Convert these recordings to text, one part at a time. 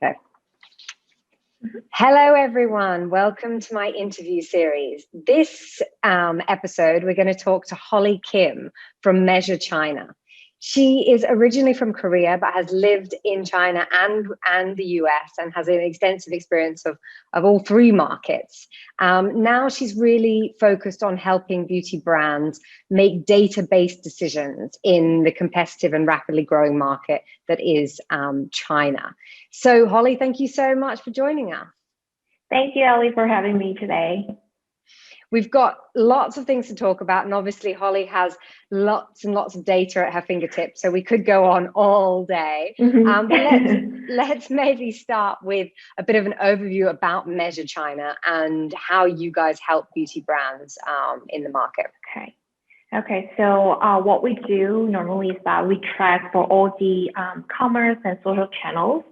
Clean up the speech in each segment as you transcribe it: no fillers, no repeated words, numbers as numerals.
Okay. Hello, everyone. Welcome to my interview series. This episode, we're going to talk to Holly Kim from Measure China. She is originally from Korea, but has lived in China and the US and has an extensive experience of all three markets. Now she's really focused on helping beauty brands make data-based decisions in the competitive and rapidly growing market that is China. So Holly, thank you so much for joining us. Thank you, Ellie, for having me today. We've got lots of things to talk about, and obviously Holly has lots and lots of data at her fingertips, so we could go on all day. But let's maybe start with a bit of an overview about Measure China and how you guys help beauty brands in the market. Okay, so what we do normally is that we track for all the commerce and social channels,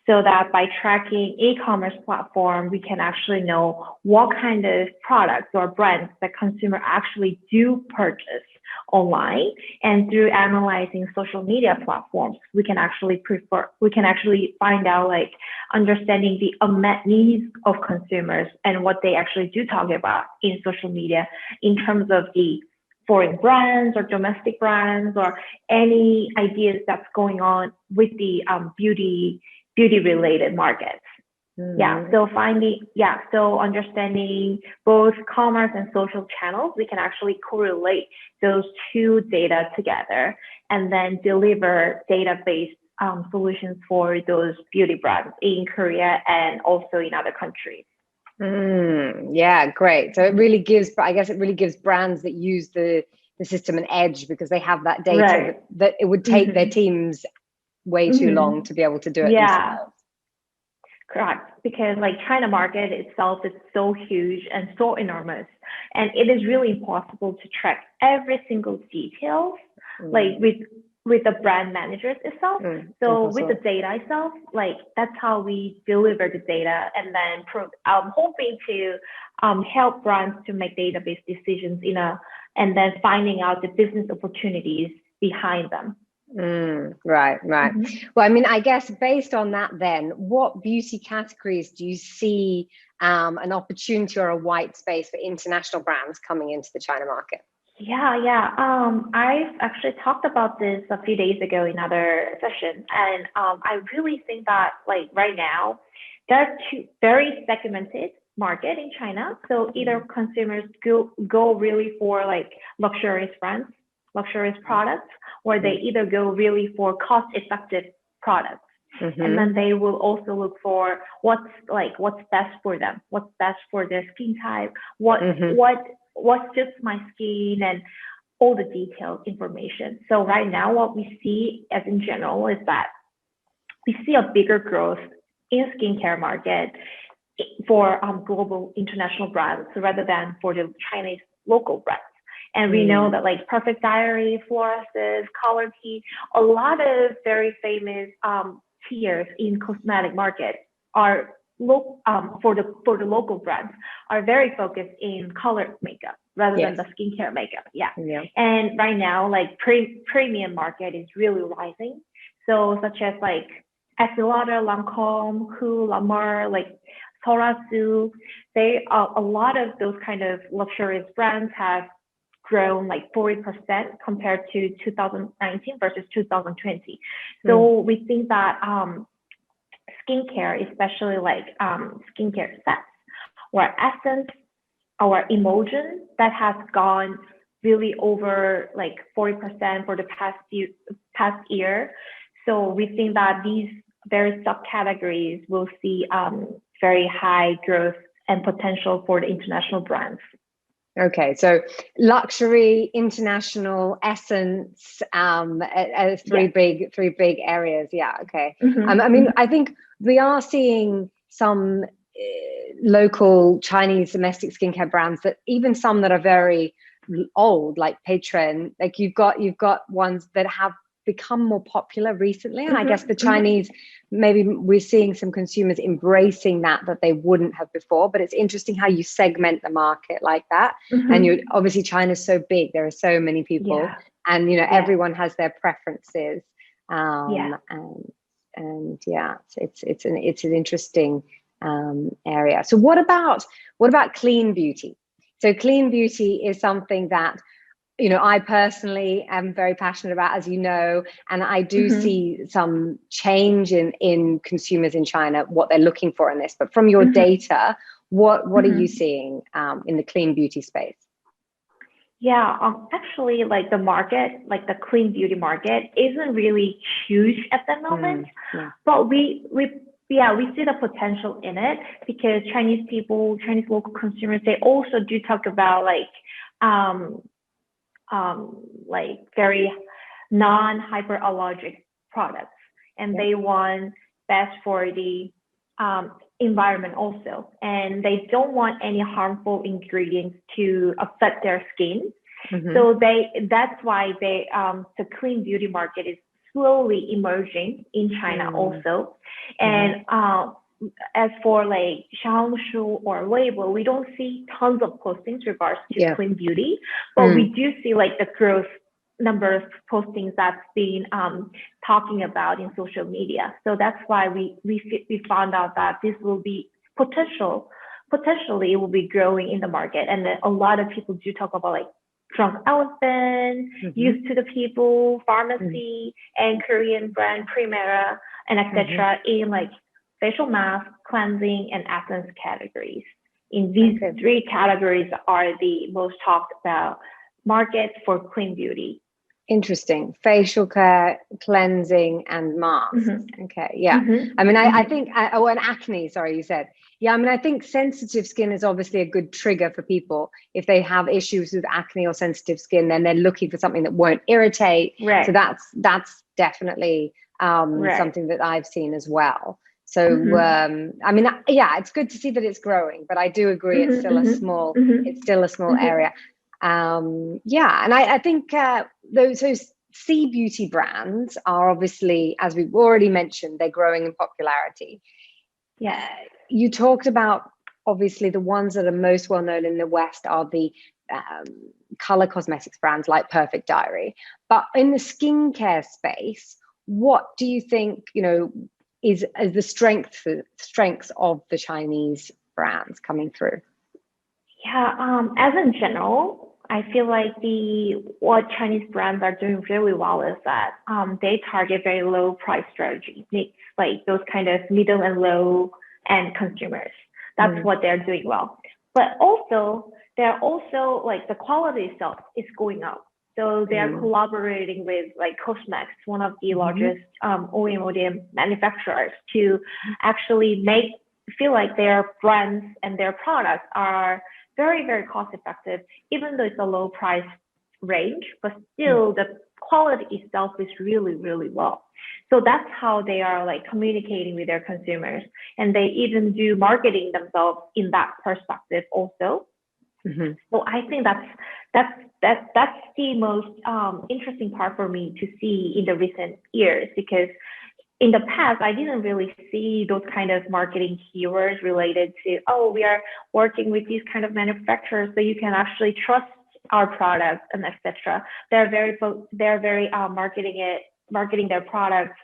so that by tracking e-commerce platform, we can actually know what kind of products or brands that consumer actually do purchase online. And through analyzing social media platforms, we can actually find out, like, understanding the unmet needs of consumers and what they actually do talk about in social media in terms of the foreign brands or domestic brands or any ideas that's going on with the beauty related markets. So understanding both commerce and social channels, we can actually correlate those two data together and then deliver data-based solutions for those beauty brands in Korea and also in other countries. Yeah, great. So it really gives, I guess it really gives brands that use the system an edge, because they have that data, right, that it would take their teams way too long to be able to do it themselves. Correct, because like China market itself is so huge and so enormous, and it is really impossible to track every single detail, like with the brand managers itself. So with the data itself, like that's how we deliver the data, and then hoping to help brands to make database decisions and then finding out the business opportunities behind them. Right. Well, I mean, I guess based on that, then what beauty categories do you see an opportunity or a white space for international brands coming into the China market? I've actually talked about this a few days ago in other sessions, and I really think that, like, right now there are two very segmented market in China. So either consumers go really for like luxurious brands, luxurious products, or they either go really for cost-effective products. And then they will also look for what's best for them, what's best for their skin type, what suits my skin, and all the detailed information. So right now, what we see as in general is that we see a bigger growth in skincare market for global international brands rather than for the Chinese local brands. And we know that like Perfect Diary, Flores's, Color Key, a lot of very famous tiers in cosmetic market are for the local brands are very focused in color makeup rather than the skincare makeup. And right now, like premium market is really rising. So such as like Estée Lauder, Lancôme, Hu, La Mer, like Torasu, a lot of those kind of luxurious brands have grown like 40% compared to 2019 versus 2020. So we think that skincare, especially like skincare sets or essence or emulsion, that has gone really over like 40% for the past year. So we think that these various subcategories will see very high growth and potential for the international brands. Okay, so luxury, international, essence, three big areas. Yeah, okay. I mean, I think we are seeing some local Chinese domestic skincare brands, that even some that are very old, like Patron, like you've got ones that have become more popular recently, and I guess the Chinese, maybe we're seeing some consumers embracing that they wouldn't have before. But it's interesting how you segment the market like that. And you obviously, China's so big, there are so many people, and you know everyone has their preferences. And And yeah, it's an interesting area. So what about clean beauty? So clean beauty is something that, you know, I personally am very passionate about, as you know, and I do see some change in consumers in China, what they're looking for in this. But from your data, what are you seeing in the clean beauty space? Yeah, actually, like the market, like the clean beauty market, isn't really huge at the moment. But we see the potential in it, because Chinese people, Chinese local consumers, they also do talk about like very non-hyperallergic products, and they want best for the environment also, and they don't want any harmful ingredients to affect their skin. So that's why the clean beauty market is slowly emerging in China also. And as for like Xiaohongshu or Weibo, we don't see tons of postings regards to clean beauty, but we do see like the growth number of postings that's been talking about in social media. So that's why we found out that this will be potentially it will be growing in the market. And then a lot of people do talk about like drunk elephant, used to the people, pharmacy, and Korean brand Primera, and etc. in like facial mask, cleansing, and essence categories. In these three categories are the most talked about markets for clean beauty. Interesting. Facial care, cleansing, and masks. Okay, yeah. I mean, I think, and acne, sorry, you said. Yeah, I mean, I think sensitive skin is obviously a good trigger for people. If they have issues with acne or sensitive skin, then they're looking for something that won't irritate. Right. So that's definitely something that I've seen as well. So, I mean, yeah, it's good to see that it's growing, but I do agree it's still a small, area. Yeah, and I think those sea beauty brands are obviously, as we've already mentioned, they're growing in popularity. Yeah, you talked about obviously the ones that are most well known in the West are the color cosmetics brands like Perfect Diary. But in the skincare space, what do you think, you know, is the strengths of the Chinese brands coming through? Yeah, as in general, I feel like what Chinese brands are doing really well is that they target very low price strategy, like those kind of middle and low end consumers. That's what they're doing well. But also, they're also like the quality itself is going up. So they are collaborating with like Cosmex, one of the largest OEM manufacturers, to actually feel like their brands and their products are very, very cost effective, even though it's a low price range, but still the quality itself is really, really well. So that's how they are like communicating with their consumers. And they even do marketing themselves in that perspective also. So I think that's the most interesting part for me to see in the recent years, because in the past, I didn't really see those kind of marketing keywords related to, oh, we are working with these kind of manufacturers, so you can actually trust our products and etc. They're very marketing their products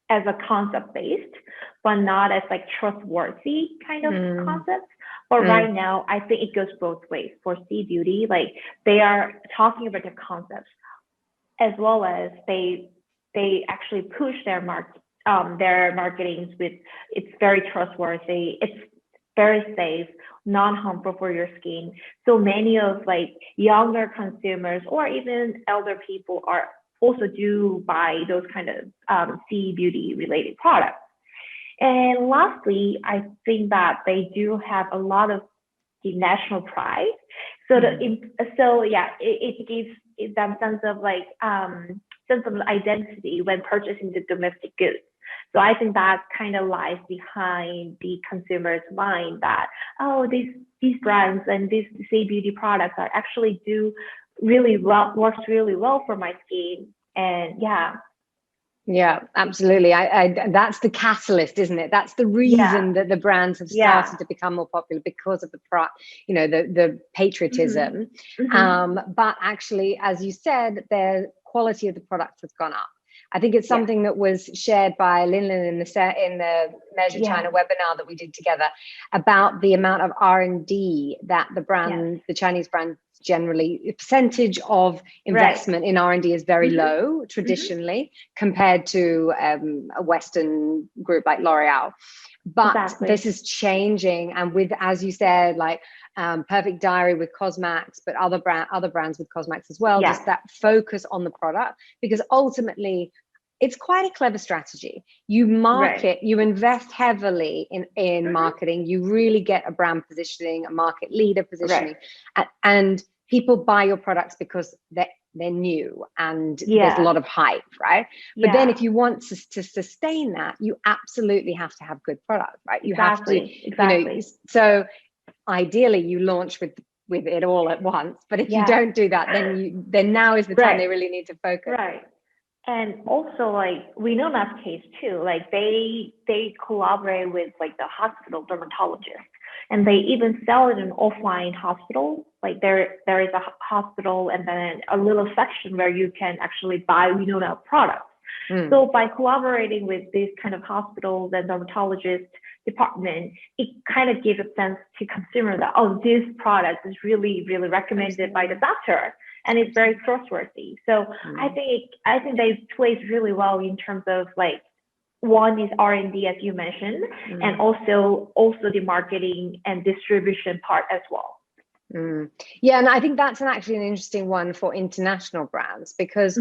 as a concept based, but not as like trustworthy kind of concepts. But right now, I think it goes both ways for Sea Beauty. Like they are talking about the concepts, as well as they actually push their marketings with, it's very trustworthy, it's very safe, non-harmful for your skin. So many of like younger consumers or even elder people are also do buy those kind of Sea Beauty related products. And lastly, I think that they do have a lot of the national pride. So it gives them sense of like sense of identity when purchasing the domestic goods. So I think that kind of lies behind the consumer's mind that, oh, these brands and these Sea Beauty products are actually do really well, works really well for my skin. And yeah, absolutely. I that's the catalyst, isn't it? That's the reason that the brands have started to become more popular, because of the patriotism. But actually, as you said, the quality of the products has gone up. I think it's something that was shared by Linlin in the Measure China webinar that we did together, about the amount of R&D that the Chinese brand generally, percentage of investment in R&D is very low traditionally compared to a Western group like L'Oreal. But this is changing, and with, as you said, like Perfect Diary with Cosmax, but other brands with Cosmax as well, just that focus on the product, because ultimately it's quite a clever strategy. You market, you invest heavily in marketing, you really get a brand positioning, a market leader positioning, and people buy your products because they're new and there's a lot of hype, right? But then if you want to sustain that, you absolutely have to have good product, right? You have to, you know, so ideally you launch with it all at once, but if you don't do that, then now is the time they really need to focus. And also, like, we know that's the case too. Like, they collaborate with like the hospital dermatologist, and they even sell it in offline hospital. Like, there is a hospital and then a little section where you can actually buy Winona products. So by collaborating with these kind of hospitals and dermatologist department, it kind of gives a sense to consumer that, oh, this product is really, really recommended by the doctor, and it's very trustworthy. So I think they plays really well in terms of, like, one is R&D, as you mentioned, and also the marketing and distribution part as well. Yeah, and I think that's actually an interesting one for international brands, because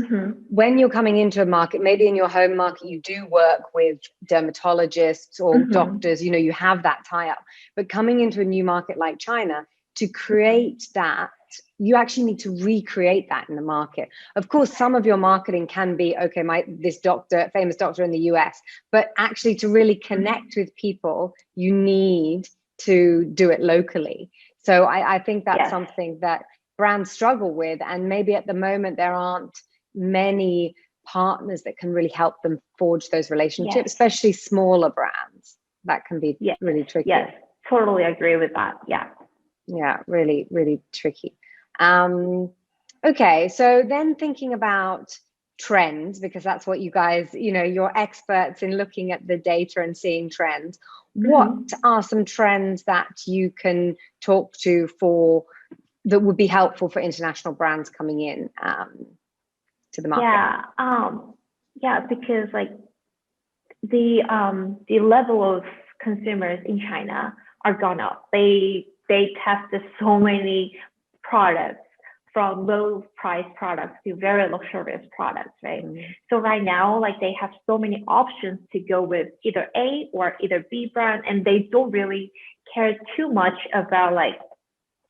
when you're coming into a market, maybe in your home market, you do work with dermatologists or doctors, you know, you have that tie-up. But coming into a new market like China, to create that, you actually need to recreate that in the market. Of course, some of your marketing can be, okay, this doctor, famous doctor in the US, but actually to really connect with people, you need to do it locally. So I think that's something that brands struggle with, and maybe at the moment there aren't many partners that can really help them forge those relationships, especially smaller brands. That can be really tricky. Yes, totally agree with that. Yeah, really, really tricky. Okay, so then thinking about trends, because that's what you guys, you know, you're experts in looking at the data and seeing trends. What are some trends that you can talk to that would be helpful for international brands coming in to the market? Because like the level of consumers in China are gone up. They tested so many products, from low price products to very luxurious products, right? So right now, like, they have so many options to go with either A or either B brand, and they don't really care too much about like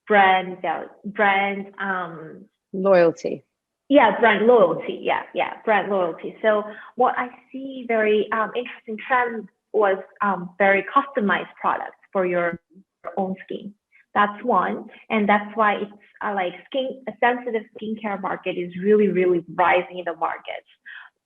brand loyalty. Brand loyalty. Brand loyalty. So what I see very interesting trend was very customized products for your own skin. That's one, and that's why it's like a sensitive skincare market is really, really rising in the market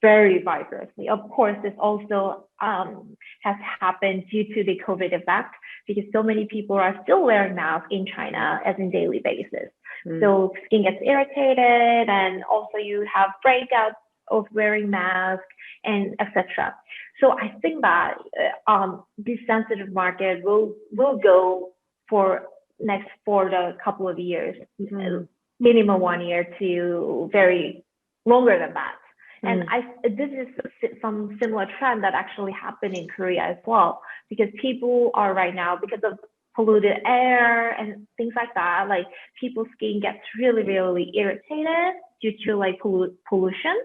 very vigorously. Of course, this also has happened due to the COVID effect, because so many people are still wearing masks in China as in daily basis. So skin gets irritated, and also you have breakouts of wearing masks and etc. So I think that this sensitive market will go for the couple of years, minimum 1 year to very longer than that. And this is some similar trend that actually happened in Korea as well, because people are right now, because of polluted air and things like that, like people's skin gets really, really irritated due to like pollution.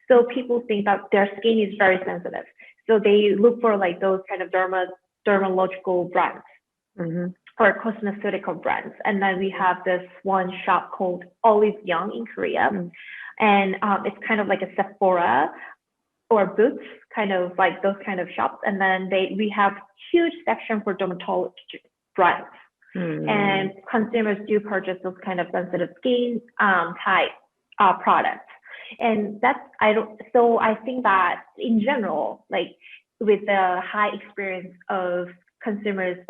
So people think that their skin is very sensitive. So they look for like those kind of dermatological brands. Or cosmeceutical brands. And then we have this one shop called Olive Young in Korea. And it's kind of like a Sephora or Boots, kind of like those kind of shops. And then we have huge section for dermatology brands. And consumers do purchase those kind of sensitive skin type products. And so I think that in general, like with the high experience of consumer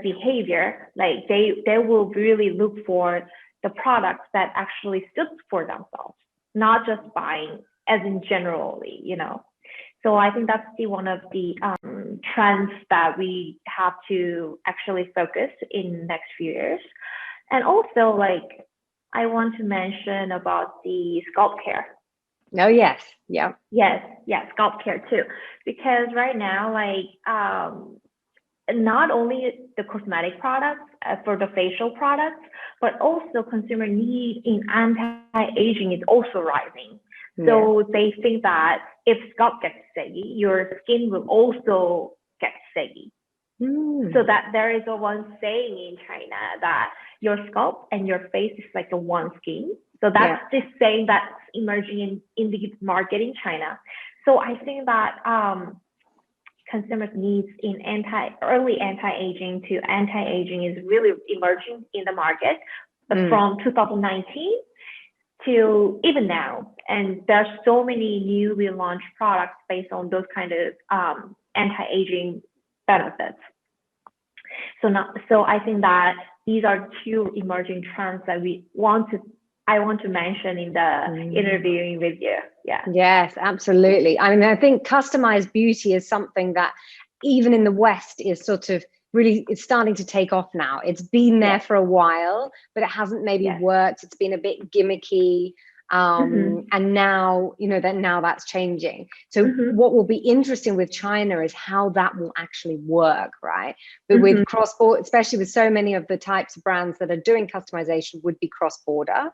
behavior, like they will really look for the products that actually suits for themselves, not just buying as in generally, So I think that's one of the trends that we have to actually focus in next few years. And also, like, I want to mention about the scalp care. Oh, yes. Yeah. Yes, scalp care too. Because right now, like, not only the cosmetic products for the facial products, but also consumer need in anti-aging is also rising. So they think that if scalp gets saggy, your skin will also get saggy. So that there is a one saying in China that your scalp and your face is like a one skin. So that's this saying that's emerging in the market in China. So I think that consumers' needs in early anti-aging to anti-aging is really emerging in the market from 2019 to even now. And there's so many newly launched products based on those kind of anti-aging benefits. So I think that these are two emerging trends that I want to mention in the interviewing with you. Yeah. Yes, absolutely. I mean, I think customized beauty is something that even in the West is sort of really, it's starting to take off now. It's been there for a while, but it hasn't maybe worked. It's been a bit gimmicky. And now, now that's changing. So what will be interesting with China is how that will actually work, right? But with cross-border, especially with so many of the types of brands that are doing customization would be cross-border.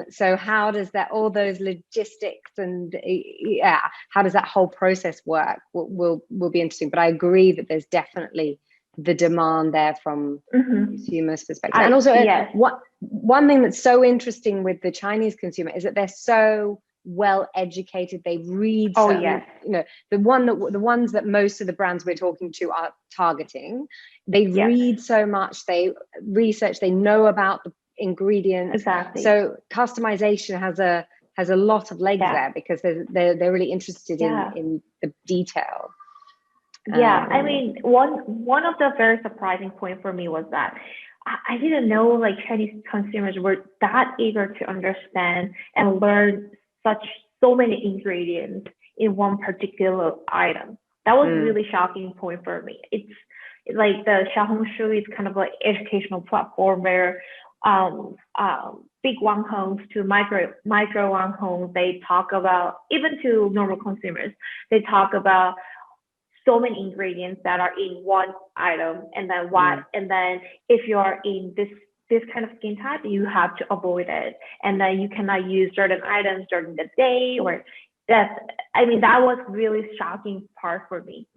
So how does all those logistics and how does that whole process work will be interesting. But I agree that there's definitely the demand there from consumers' perspective. And also one thing that's so interesting with the Chinese consumer is that they're so well educated. They read the ones that most of the brands we're talking to are targeting. They read so much, they research, they know about the ingredients. Exactly. So customization has a lot of legs there because they're really interested in the detail. I mean, one of the very surprising point for me was that I didn't know like Chinese consumers were that eager to understand and learn so many ingredients in one particular item. That was a really shocking point for me. It's like the Xiaohongshu is kind of like educational platform where big Wanghongs to micro Wanghongs, they talk about, even to normal consumers, they talk about so many ingredients that are in one item, and then and then if you are in this kind of skin type, you have to avoid it, and then you cannot use certain items during the day, or that was really shocking part for me.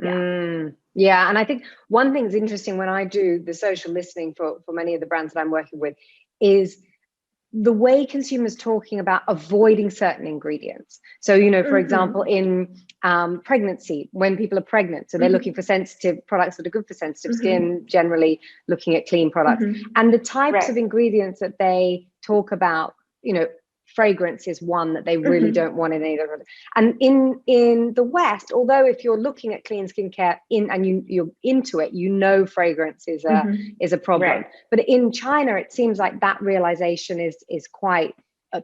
Yeah, and I think one thing's interesting when I do the social listening for many of the brands that I'm working with is the way consumers talking about avoiding certain ingredients. So, for example, in pregnancy, when people are pregnant, so they're looking for sensitive products that are good for sensitive skin, generally looking at clean products. And the types of ingredients that they talk about, fragrance is one that they really don't want in either. And in the West, although if you're looking at clean skincare and you're into it, fragrance is a problem. Right. But in China, it seems like that realization is quite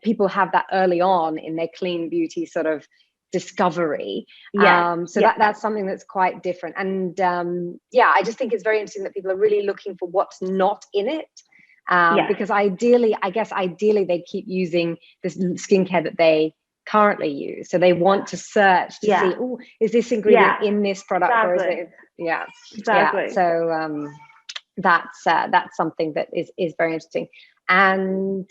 people have that early on in their clean beauty sort of discovery. That's something that's quite different. And I just think it's very interesting that people are really looking for what's not in it. Because ideally they keep using this skincare that they currently use. So they want to search to see, is this ingredient in this product? Or is it? Exactly. So that's something that is very interesting. And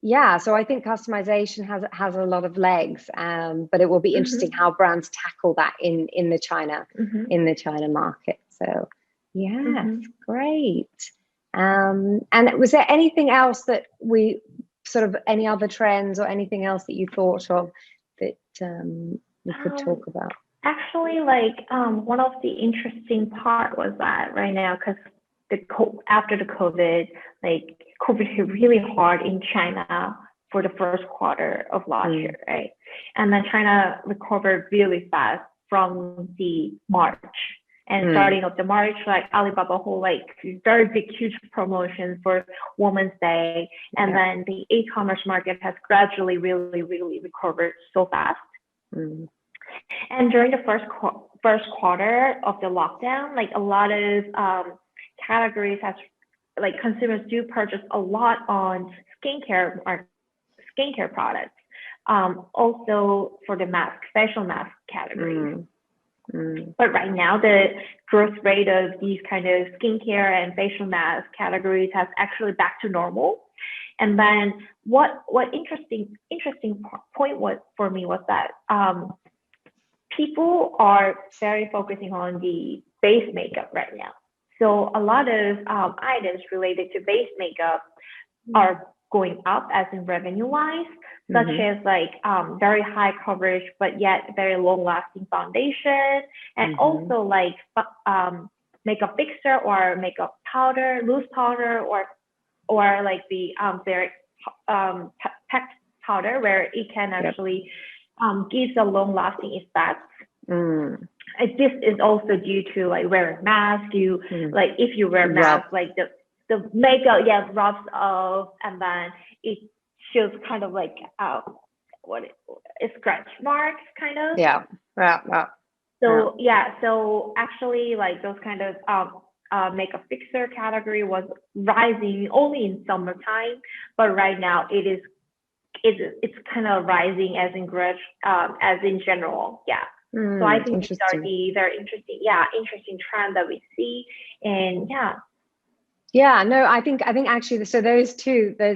so I think customization has a lot of legs, but it will be interesting how brands tackle that in the China market. So great. And was there anything else that we sort of any other trends or anything else that you thought of that we could talk about? Actually, one of the interesting part was that right now, because after the COVID, COVID hit really hard in China for the first quarter of last year, right? And then China recovered really fast from the March. And starting of the March, Alibaba whole very big, huge promotions for Women's Day, and then the e-commerce market has gradually really, really recovered so fast. Mm. And during the first quarter of the lockdown, like a lot of categories has like consumers do purchase a lot on skincare or skincare products. Also for the facial mask categories. But right now, the growth rate of these kind of skincare and facial mask categories has actually back to normal. And then what interesting point was for me was that people are very focusing on the base makeup right now. So a lot of items related to base makeup are going up as in revenue wise, such as like very high coverage but yet very long lasting foundation, and also like makeup fixer or makeup powder, loose powder, or like the very packed powder where it can actually gives a long lasting effect. This is also due to like wearing mask. You like if you wear mask, like the makeup rubs off, and then it shows kind of like scratch marks kind of. So so actually like those kind of makeup fixer category was rising only in summertime, but right now it's kind of rising as in general. So I think these are the very interesting trend that we see. And no, I think actually, so those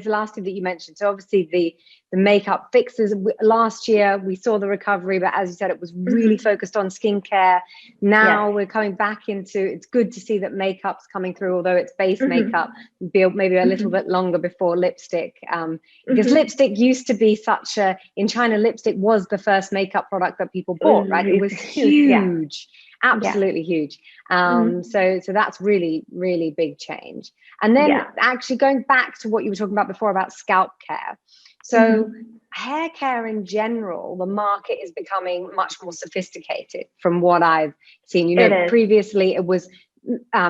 last two that you mentioned, so obviously the makeup fixes, last year we saw the recovery, but as you said, it was really focused on skincare. Now we're coming back into, it's good to see that makeup's coming through, although it's base makeup, maybe a little bit longer before lipstick, because lipstick used to be in China, lipstick was the first makeup product that people bought, right? It was huge. Absolutely huge. So that's really, really big change. And then actually going back to what you were talking about before about scalp care. So hair care in general, the market is becoming much more sophisticated from what I've seen. You know, previously it was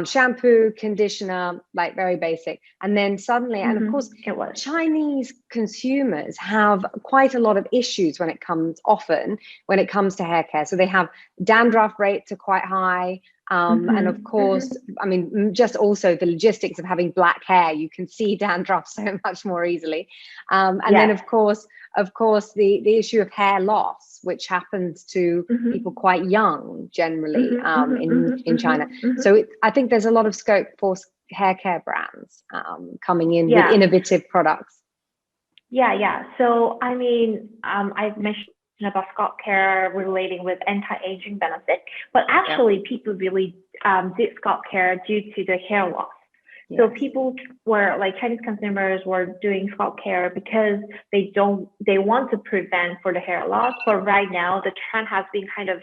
shampoo, conditioner, like very basic. And then suddenly, and of course, Chinese consumers have quite a lot of issues when it comes to hair care. So they have dandruff rates are quite high. And of course, I mean, just also the logistics of having black hair, you can see dandruff so much more easily. And then of course, the issue of hair loss, which happens to people quite young generally in China. So I think there's a lot of scope for hair care brands coming in with innovative products. So I mean, I've mentioned about scalp care relating with anti-aging benefit, but actually people really did scalp care due to the hair loss. So people were like Chinese consumers were doing scalp care because they want to prevent for the hair loss. But right now the trend has been kind of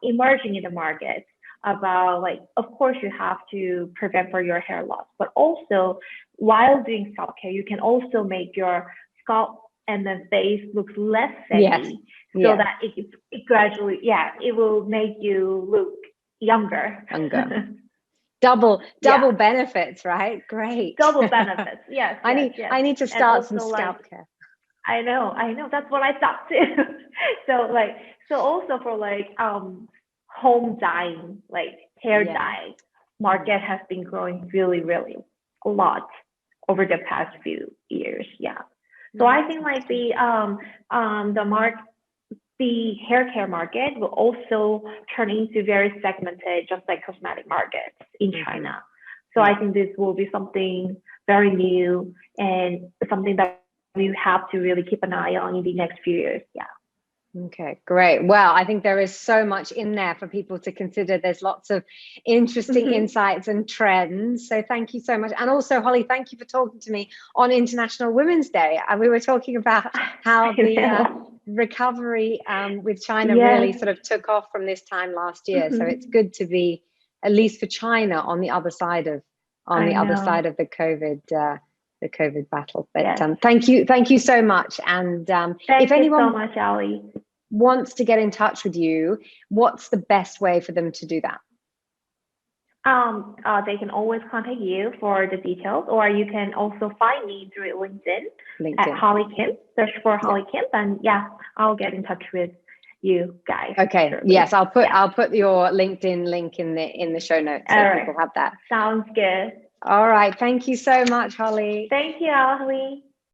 emerging in the market about like, of course you have to prevent for your hair loss, but also while doing scalp care, you can also make your scalp and the face looks less saggy, so that it gradually, it will make you look younger. Double benefits, right? Great. Double benefits. Yes. I need to start some scalp care. I know. That's what I thought too. So also for like home dyeing, like hair dye market has been growing really, really a lot over the past few years. So I think like the hair care market will also turn into very segmented, just like cosmetic markets in China. So I think this will be something very new and something that we have to really keep an eye on in the next few years. Okay, great. Well, I think there is so much in there for people to consider. There's lots of interesting insights and trends. So thank you so much. And also, Holly, thank you for talking to me on International Women's Day. And we were talking about how the recovery with China really sort of took off from this time last year. So it's good to be, at least for China, on the other side of the COVID battle. But thank you so much. And if anyone so much, Ali, wants to get in touch with you, what's the best way for them to do that? They can always contact you for the details, or you can also find me through LinkedIn. At Holly Kim. Search for Holly Kim, and I'll get in touch with you guys. Okay. Shortly. Yes, I'll put your LinkedIn link in the show notes so people have that. Sounds good. All right. Thank you so much, Holly. Thank you, Holly.